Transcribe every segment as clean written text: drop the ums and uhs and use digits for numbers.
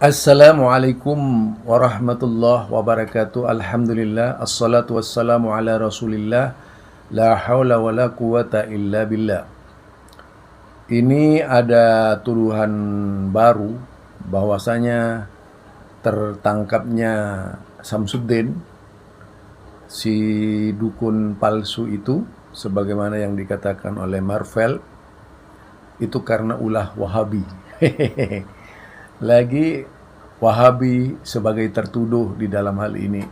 Assalamualaikum warahmatullahi wabarakatuh. Alhamdulillah, assalatu wassalamu ala rasulillah. La haula wa la quwata illa billah. Ini ada tuduhan baru bahwasanya tertangkapnya Samsuddin, si dukun palsu itu, sebagaimana yang dikatakan oleh Marvel, itu karena ulah Wahabi. Lagi Wahabi sebagai tertuduh di dalam hal ini.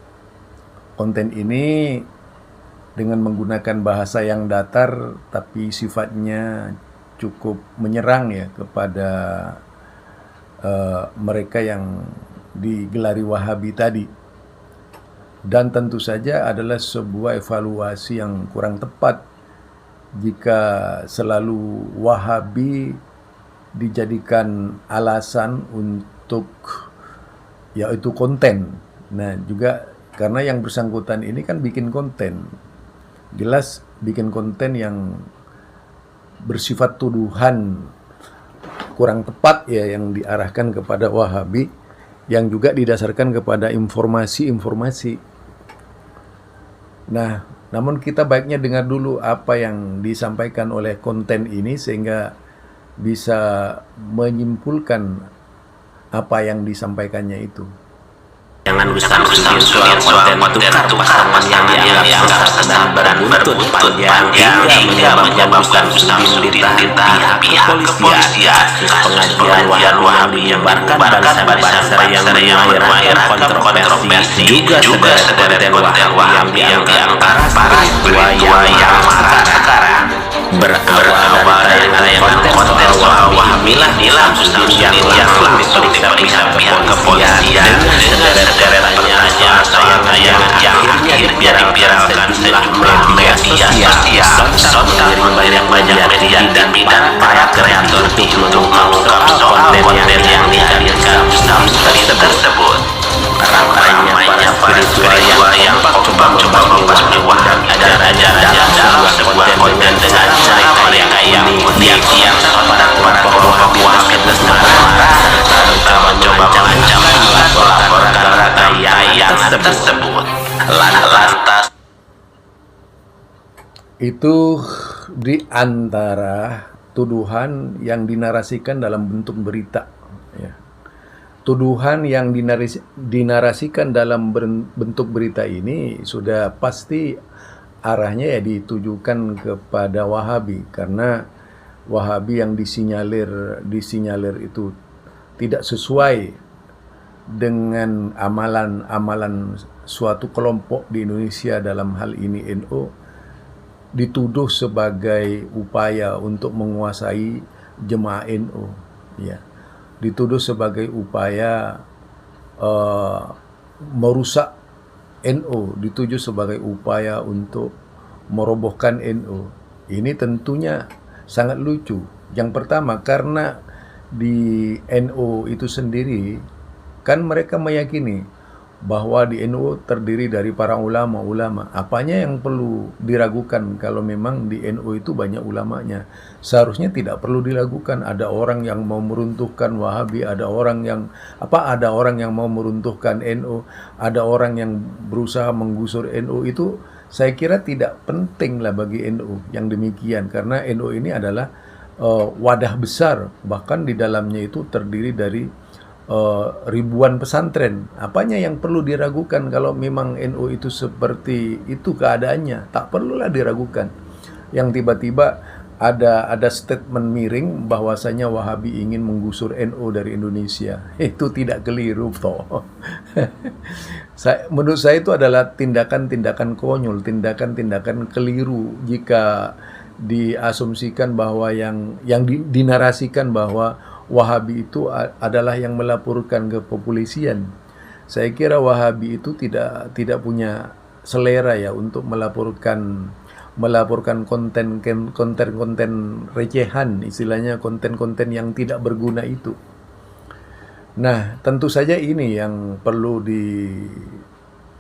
Konten ini dengan menggunakan bahasa yang datar tapi sifatnya cukup menyerang ya kepada mereka yang digelari Wahabi tadi. Dan tentu saja adalah sebuah evaluasi yang kurang tepat jika selalu Wahabi dijadikan alasan untuk yaitu konten. Nah, juga karena yang bersangkutan ini kan bikin konten. Jelas bikin konten yang bersifat tuduhan kurang tepat ya, yang diarahkan kepada Wahabi, yang juga didasarkan kepada informasi-informasi. Nah, namun kita baiknya dengar dulu apa yang disampaikan oleh konten ini sehingga bisa menyimpulkan apa yang disampaikannya itu. Jangan usah soal konten tukar pasangan yang dianggap sesat dan berbuntut panjang hingga menyebabkan Samsuddin ditahan pihak kepolisian. Pengajian Wahabi yang menyebarkan barisan yang melahirkan kontroversi juga sederet konten Wahabi yang dianggap para tua yang sekarang berawal dari konten soal Wahabi lah Samsuddin yang langsung diperiksa pihak kepolisian dengan sederet pertanyaan yang akhirnya diviralkan sejumlah media sosial serta banyak media dan para kreator untuk mengungkap soal konten yang dihadirkan Samsuddin tersebut. Ramainya para spiritual yang coba membangun Wahabi ajaran dalam sebuah konten dengan cara mereka yang unik yang para kelompok Wahabi serta mencoba mengancam melaporkan tayangan tersebut. Lantas itu di antara tuduhan yang dinarasikan dalam bentuk berita ya. Tuduhan yang dinarasikan dalam bentuk berita ini sudah pasti arahnya ya ditujukan kepada Wahabi, karena Wahabi yang disinyalir itu tidak sesuai dengan amalan suatu kelompok di Indonesia, dalam hal ini NU, dituduh sebagai upaya untuk menguasai jemaah NU ya. Dituduh sebagai upaya merusak NU, dituduh sebagai upaya untuk merobohkan NU. Ini tentunya sangat lucu. Yang pertama, karena di NU itu sendiri kan mereka meyakini bahwa di NU terdiri dari para ulama. Apanya yang perlu diragukan kalau memang di NU itu banyak ulamanya? Seharusnya tidak perlu diragukan. Ada orang yang mau meruntuhkan Wahabi, ada orang yang mau meruntuhkan NU, ada orang yang berusaha menggusur NU. Itu saya kira tidak penting lah bagi NU yang demikian, karena NU ini adalah wadah besar, bahkan di dalamnya itu terdiri dari ribuan pesantren. Apanya yang perlu diragukan kalau memang NU itu seperti itu keadaannya? Tak perlulah diragukan. Yang tiba-tiba ada statement miring bahwasanya Wahabi ingin menggusur NU dari Indonesia. Itu tidak keliru toh. Menurut saya itu adalah tindakan-tindakan konyol, tindakan-tindakan keliru jika diasumsikan bahwa yang dinarasikan bahwa Wahabi itu adalah yang melaporkan ke kepolisian. Saya kira Wahabi itu tidak punya selera ya untuk melaporkan konten recehan, istilahnya konten-konten yang tidak berguna itu. Nah, tentu saja ini yang perlu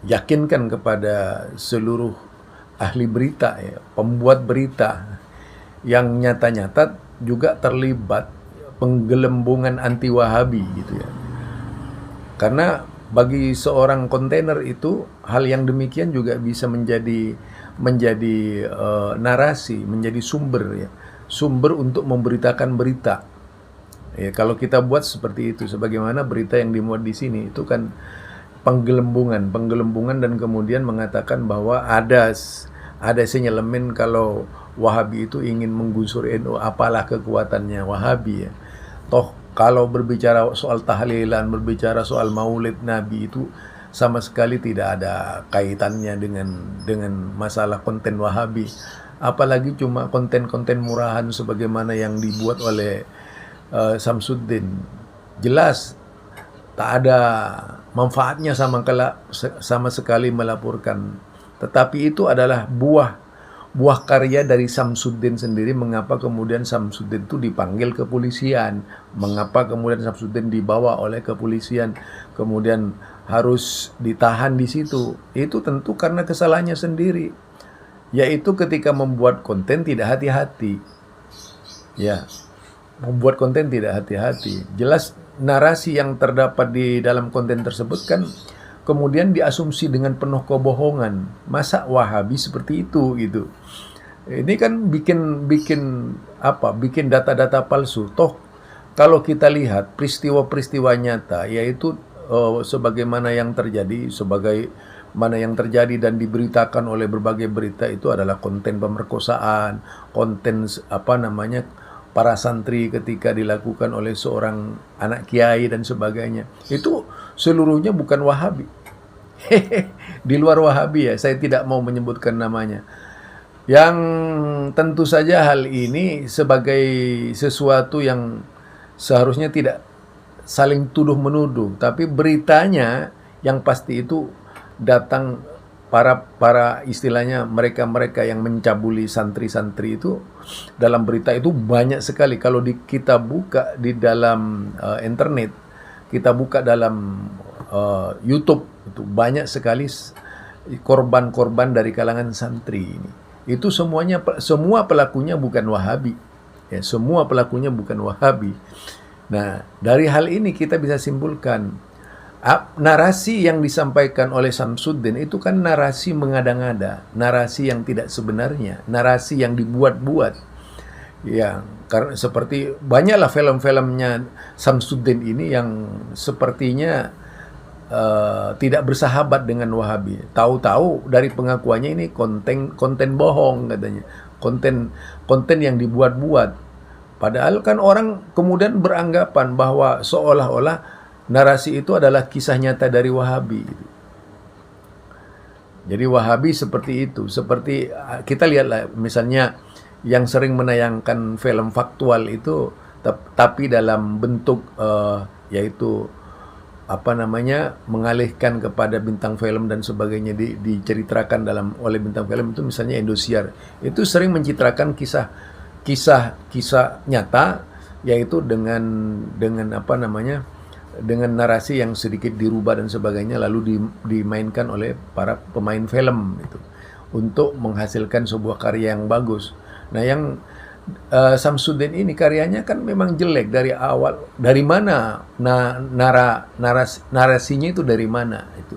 diyakinkan kepada seluruh ahli berita ya, pembuat berita yang nyata-nyata juga terlibat penggelembungan anti Wahabi gitu ya. Karena bagi seorang kontainer itu hal yang demikian juga bisa menjadi narasi, menjadi sumber ya, sumber untuk memberitakan berita. Ya, kalau kita buat seperti itu, sebagaimana berita yang dimuat di sini itu kan penggelembungan dan kemudian mengatakan bahwa ada sinyalemen kalau Wahabi itu ingin menggusur NU, apalah kekuatannya Wahabi ya. Toh kalau berbicara soal tahlilan, berbicara soal maulid Nabi itu sama sekali tidak ada kaitannya dengan masalah konten Wahabi. Apalagi cuma konten-konten murahan sebagaimana yang dibuat oleh Samsuddin. Jelas tak ada manfaatnya sama sekali melaporkan. Tetapi itu adalah buah karya dari Samsuddin sendiri. Mengapa kemudian Samsuddin itu dipanggil kepolisian? Mengapa kemudian Samsuddin dibawa oleh kepolisian? Kemudian harus ditahan di situ. Itu tentu karena kesalahannya sendiri. Yaitu ketika membuat konten tidak hati-hati. Ya, membuat konten tidak hati-hati. Jelas narasi yang terdapat di dalam konten tersebut kan kemudian diasumsi dengan penuh kebohongan. Masa Wahabi seperti itu gitu. Ini kan bikin data-data palsu. Toh kalau kita lihat peristiwa-peristiwa nyata, yaitu sebagaimana yang terjadi dan diberitakan oleh berbagai berita, itu adalah konten pemerkosaan, konten para santri ketika dilakukan oleh seorang anak kiai dan sebagainya. Itu seluruhnya bukan Wahabi. Di luar Wahabi ya, saya tidak mau menyebutkan namanya. Yang tentu saja hal ini sebagai sesuatu yang seharusnya tidak saling tuduh-menuduh, tapi beritanya yang pasti itu datang para istilahnya mereka yang mencabuli santri-santri itu. Dalam berita itu banyak sekali. Kalau kita buka di dalam internet, kita buka dalam YouTube, itu banyak sekali korban-korban dari kalangan santri ini. Itu semua pelakunya bukan Wahabi. Ya, semua pelakunya bukan Wahabi. Nah, dari hal ini kita bisa simpulkan narasi yang disampaikan oleh Samsuddin itu kan narasi mengada-ngada, narasi yang tidak sebenarnya, narasi yang dibuat-buat. Ya, karena seperti banyaklah film-filmnya Samsuddin ini yang sepertinya tidak bersahabat dengan Wahabi. Tahu-tahu dari pengakuannya ini konten bohong katanya, konten yang dibuat-buat. Padahal kan orang kemudian beranggapan bahwa seolah-olah narasi itu adalah kisah nyata dari Wahabi. Jadi Wahabi seperti itu. Seperti kita lihatlah misalnya yang sering menayangkan film faktual itu, tapi dalam bentuk yaitu mengalihkan kepada bintang film dan sebagainya, diceritakan oleh bintang film itu, misalnya Indosiar. Itu sering mencitrakan kisah nyata, yaitu dengan narasi yang sedikit dirubah dan sebagainya, lalu dimainkan oleh para pemain film itu untuk menghasilkan sebuah karya yang bagus. Nah, yang Samsuddin ini karyanya kan memang jelek dari awal. Dari mana narasinya itu, dari mana itu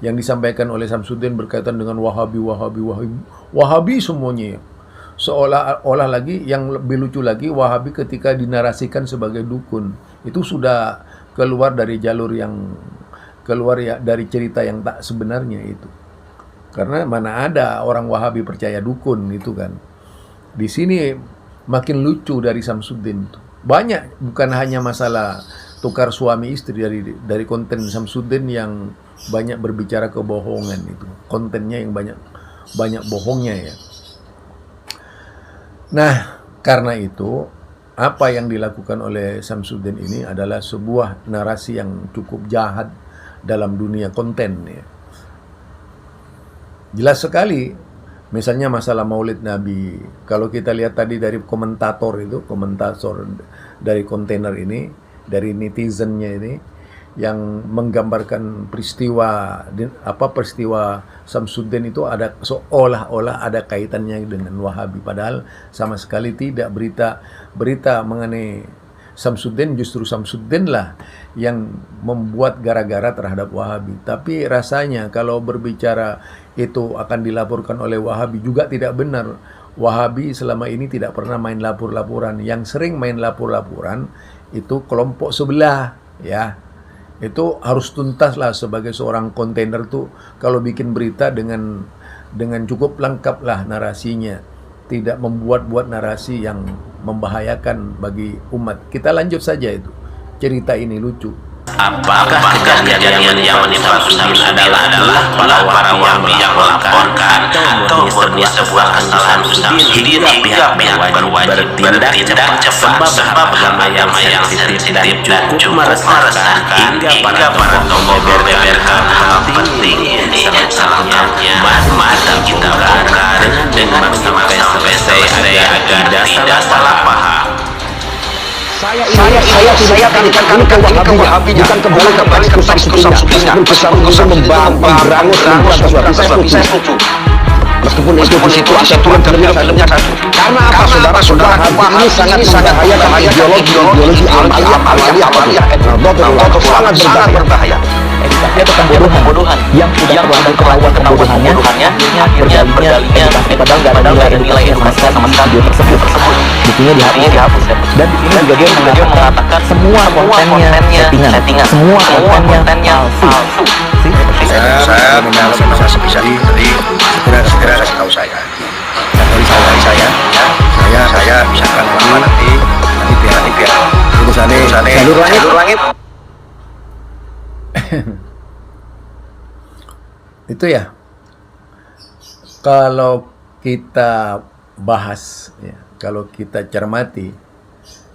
yang disampaikan oleh Samsuddin berkaitan dengan Wahabi semuanya. Seolah-olah lagi, yang lebih lucu lagi, Wahabi ketika dinarasikan sebagai dukun itu sudah keluar dari dari cerita yang tak sebenarnya itu. Karena mana ada orang Wahabi percaya dukun gitu kan. Di sini makin lucu dari Samsuddin. Banyak, bukan hanya masalah tukar suami istri, dari konten Samsuddin yang banyak berbicara kebohongan itu. Kontennya yang banyak bohongnya ya. Nah, karena itu apa yang dilakukan oleh Samsuddin ini adalah sebuah narasi yang cukup jahat dalam dunia konten ya. Jelas sekali, misalnya masalah Maulid Nabi. Kalau kita lihat tadi dari komentator dari kontainer ini, dari netizennya ini, yang menggambarkan peristiwa Samsuddin itu ada seolah-olah ada kaitannya dengan Wahabi, padahal sama sekali tidak. Berita mengenai Samsudin, justru Samsudin lah yang membuat gara-gara terhadap Wahabi. Tapi rasanya kalau berbicara itu akan dilaporkan oleh Wahabi juga tidak benar. Wahabi selama ini tidak pernah main lapor-laporan. Yang sering main lapor-laporan itu kelompok sebelah, ya. Itu harus tuntas lah sebagai seorang kontainer tuh kalau bikin berita dengan cukup lengkap lah narasinya. Tidak membuat-buat narasi yang membahayakan bagi umat. Kita lanjut saja itu. Cerita ini lucu. Apakah kejadian yang menimpa Samsudin adalah para Wahabi yang melaporkan atau murni sebuah kesalahan Samsudin hingga pihak berwajib bertindak cepat sebab agama yang sensitif dan cukup meresahkan hingga para tokoh membeberkan hal penting ini. Salahnya mari kita bongkar dengan sampai selesai agar tidak salah paham. Saya tidak akan ke Wahabi, bukan kembali ke Samsudin memberangus saya setuju. Meskipun itu situasi filmnya satu. Karena apa saudara? Wahabi ini sangat berbahaya ideologi amaliyah sangat berbahaya. Edukasi atau pembodohan yang sudah ketahuan kebodohannya akhirnya berdalinya padahal nggak ada nilai sama sekali tersebut buktinya dihapus. Dan di sini juga dia mengatakan semua kontennya settingan, semua kontennya palsu. Saya bisa sebisa jadi segera kasih tahu saya. Dari saya bisa nanti biar urusannya jalur langit. Itu ya, kalau kita bahas ya, kalau kita cermati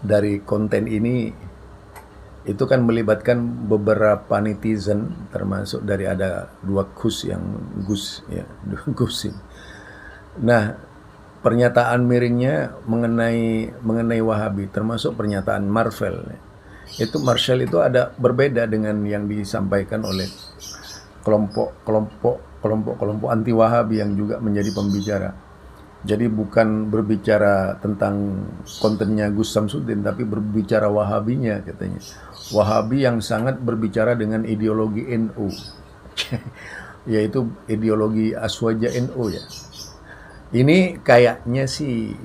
dari konten ini, itu kan melibatkan beberapa netizen, termasuk dari ada dua Gus ya, Gus. Nah, pernyataan miringnya mengenai Wahabi, termasuk pernyataan Marvel. Itu Marshall itu ada berbeda dengan yang disampaikan oleh kelompok anti Wahabi yang juga menjadi pembicara. Jadi bukan berbicara tentang kontennya Gus Samsudin, tapi berbicara Wahabinya katanya. Wahabi yang sangat berbicara dengan ideologi NU, yaitu ideologi Aswaja NU ya. Ini kayaknya sih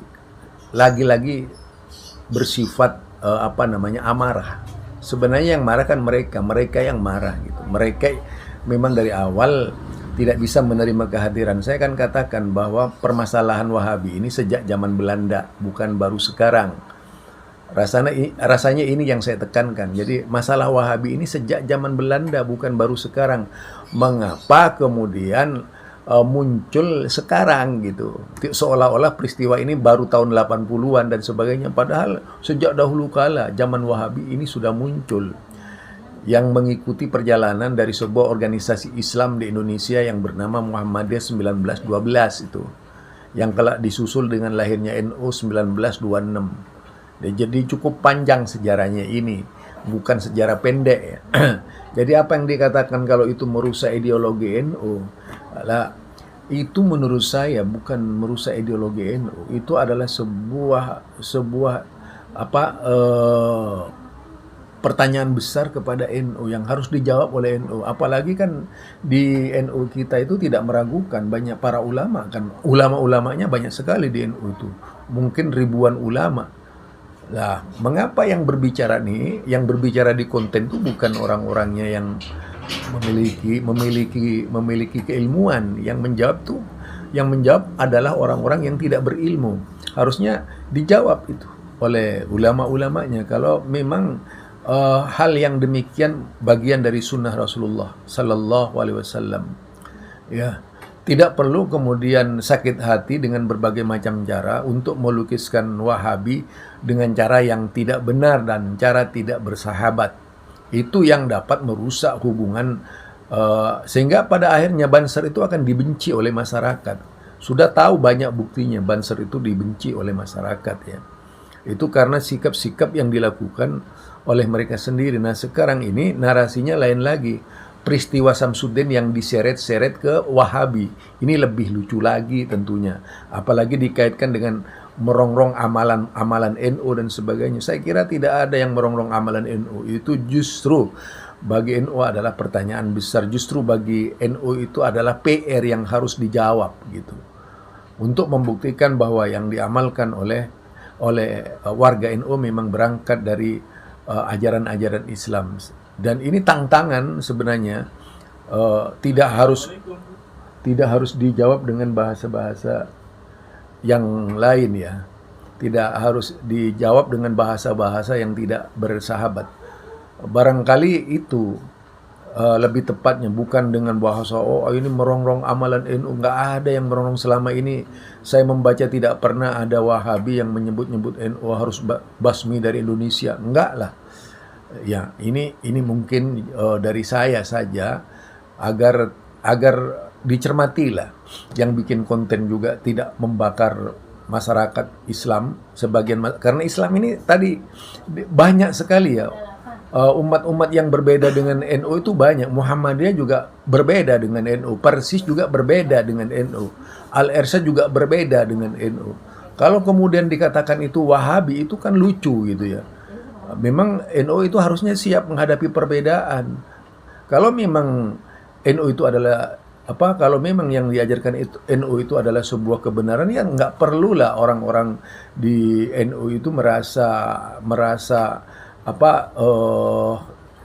lagi-lagi bersifat amarah. Sebenarnya yang marah kan mereka yang marah gitu. Mereka memang dari awal tidak bisa menerima kehadiran. Saya kan katakan bahwa permasalahan Wahabi ini sejak zaman Belanda, bukan baru sekarang. Rasanya ini yang saya tekankan. Jadi masalah Wahabi ini sejak zaman Belanda, bukan baru sekarang. Mengapa kemudian muncul sekarang gitu, seolah-olah peristiwa ini baru tahun 80-an dan sebagainya, padahal sejak dahulu kala zaman Wahabi ini sudah muncul yang mengikuti perjalanan dari sebuah organisasi Islam di Indonesia yang bernama Muhammadiyah 1912 itu, yang kelak disusul dengan lahirnya NU 1926. Jadi cukup panjang sejarahnya ini, bukan sejarah pendek ya. Jadi apa yang dikatakan kalau itu merusak ideologi NU, itu menurut saya bukan merusak ideologi NU. Itu adalah sebuah pertanyaan besar kepada NU yang harus dijawab oleh NU. Apalagi kan di NU kita itu tidak meragukan, banyak para ulama kan, ulama-ulamanya banyak sekali di NU itu, mungkin ribuan ulama. Lah, mengapa yang berbicara di konten itu bukan orang-orangnya yang memiliki keilmuan? Yang menjawab adalah orang-orang yang tidak berilmu. Harusnya dijawab itu oleh ulama-ulamanya. Kalau memang hal yang demikian bagian dari sunnah Rasulullah Sallallahu Alaihi Wasallam, ya, tidak perlu kemudian sakit hati dengan berbagai macam cara untuk melukiskan Wahabi dengan cara yang tidak benar dan cara tidak bersahabat. Itu yang dapat merusak hubungan, sehingga pada akhirnya Banser itu akan dibenci oleh masyarakat. Sudah tahu banyak buktinya Banser itu dibenci oleh masyarakat ya. Itu karena sikap-sikap yang dilakukan oleh mereka sendiri. Nah sekarang ini narasinya lain lagi. Peristiwa Samsudin yang diseret-seret ke Wahabi. Ini lebih lucu lagi tentunya. Apalagi dikaitkan dengan merongrong amalan NU dan sebagainya. Saya kira tidak ada yang merongrong amalan NU. Itu justru bagi NU adalah pertanyaan besar. Justru bagi NU itu adalah PR yang harus dijawab gitu. Untuk membuktikan bahwa yang diamalkan oleh warga NU memang berangkat dari ajaran-ajaran Islam. Dan ini tantangan sebenarnya, tidak harus dijawab dengan bahasa-bahasa yang lain ya. Tidak harus dijawab dengan bahasa-bahasa yang tidak bersahabat. Barangkali itu lebih tepatnya, bukan dengan bahasa ini merongrong amalan NU. Nggak ada yang merongrong. Selama ini saya membaca tidak pernah ada Wahabi yang menyebut-nyebut NU harus basmi dari Indonesia. Enggak lah. Ya, ini mungkin dari saya saja agar dicermati lah. Yang bikin konten juga tidak membakar masyarakat Islam sebagian, karena Islam ini tadi banyak sekali ya. Umat-umat yang berbeda dengan NU itu banyak. Muhammadiyah juga berbeda dengan NU. Persis juga berbeda dengan NU. Al-Irsyad juga berbeda dengan NU. Kalau kemudian dikatakan itu Wahabi, itu kan lucu gitu ya. Memang NU itu harusnya siap menghadapi perbedaan. Kalau memang NU itu adalah kalau memang yang diajarkan itu NU itu adalah sebuah kebenaran, ya nggak perlulah orang-orang di NU itu merasa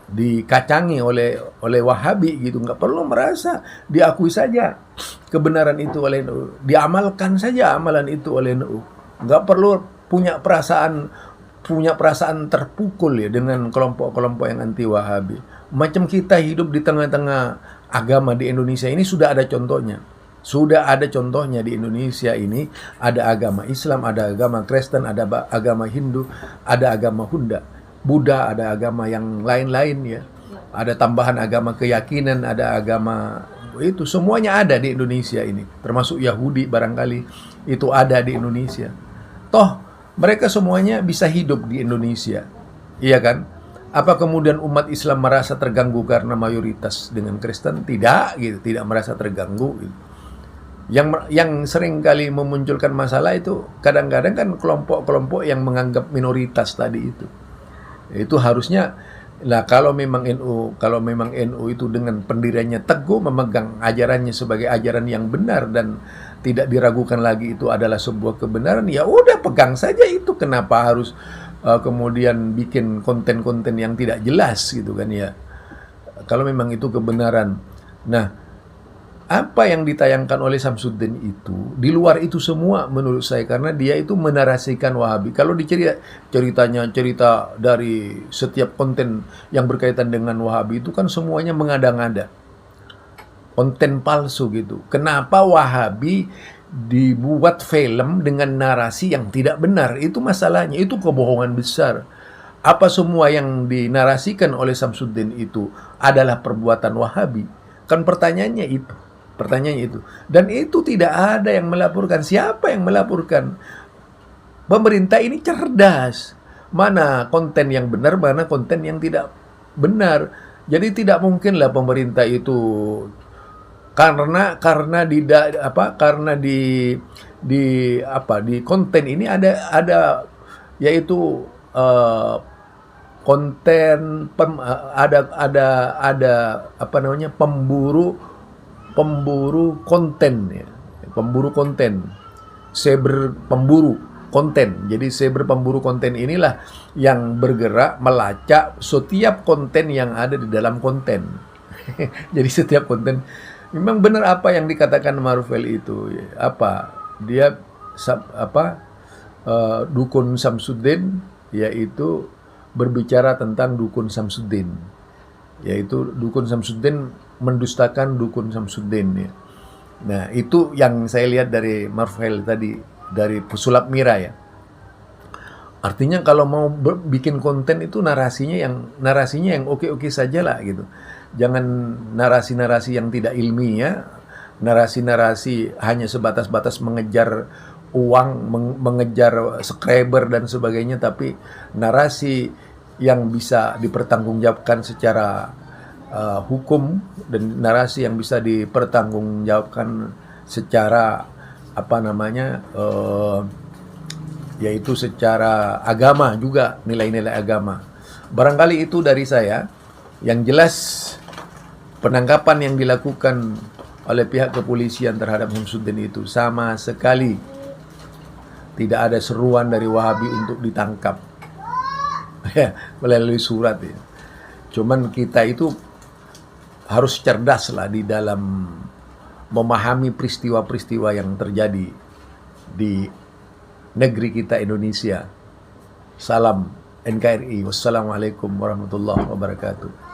dikacangi oleh Wahabi gitu. Nggak perlu merasa, diakui saja kebenaran itu oleh NU, diamalkan saja amalan itu oleh NU. Nggak perlu punya perasaan terpukul ya dengan kelompok-kelompok yang anti Wahabi. Macam kita hidup di tengah-tengah agama di Indonesia ini sudah ada contohnya. Sudah ada contohnya di Indonesia ini. Ada agama Islam, ada agama Kristen, ada agama Hindu, ada agama Buddha, ada agama yang lain-lain ya. Ada tambahan agama keyakinan, ada agama itu, semuanya ada di Indonesia ini. Termasuk Yahudi barangkali itu ada di Indonesia. Toh mereka semuanya bisa hidup di Indonesia. Iya kan? Apa kemudian umat Islam merasa terganggu karena mayoritas dengan Kristen? Tidak gitu, tidak merasa terganggu gitu. Yang sering kali memunculkan masalah itu kadang-kadang kan kelompok-kelompok yang menganggap minoritas tadi itu. Itu harusnya lah, kalau memang NU itu dengan pendiriannya teguh memegang ajarannya sebagai ajaran yang benar dan tidak diragukan lagi itu adalah sebuah kebenaran, ya udah pegang saja itu. Kenapa harus kemudian bikin konten-konten yang tidak jelas gitu kan ya, kalau memang itu kebenaran. Nah, apa yang ditayangkan oleh Samsudin itu di luar itu semua menurut saya, karena dia itu menarasikan Wahabi. Kalau ceritanya dari setiap konten yang berkaitan dengan Wahabi itu kan semuanya mengada-ngada, konten palsu gitu. Kenapa Wahabi dibuat film dengan narasi yang tidak benar? Itu masalahnya, itu kebohongan besar. Apa semua yang dinarasikan oleh Samsudin itu adalah perbuatan Wahabi? Kan pertanyaannya itu. Dan itu tidak ada yang melaporkan. Siapa yang melaporkan? Pemerintah ini cerdas. Mana konten yang benar, mana konten yang tidak benar. Jadi tidak mungkinlah pemerintah itu karena di konten ini ada yaitu konten pemburu konten ya. Pemburu konten. Cyber pemburu konten. Jadi cyber pemburu konten inilah yang bergerak melacak setiap konten yang ada di dalam konten. Jadi setiap konten, memang benar apa yang dikatakan Marvel itu. Dia dukun Samsudin, yaitu berbicara tentang dukun Samsudin. Yaitu dukun Samsudin mendustakan dukun Samsudin ya. Nah, itu yang saya lihat dari Marvel tadi, dari pesulap Mira ya. Artinya kalau mau bikin konten itu narasinya yang oke-oke saja lah gitu. Jangan narasi-narasi yang tidak ilmiah, narasi-narasi hanya sebatas-batas mengejar uang, mengejar subscriber dan sebagainya, tapi narasi yang bisa dipertanggungjawabkan secara hukum dan narasi yang bisa dipertanggungjawabkan secara yaitu secara agama juga, nilai-nilai agama. Barangkali itu dari saya. Yang jelas penangkapan yang dilakukan oleh pihak kepolisian terhadap Syamsuddin itu sama sekali tidak ada seruan dari Wahabi untuk ditangkap melalui surat ya. Cuman kita itu harus cerdas lah di dalam memahami peristiwa-peristiwa yang terjadi di negeri kita Indonesia. Salam NKRI. Wassalamualaikum warahmatullahi wabarakatuh.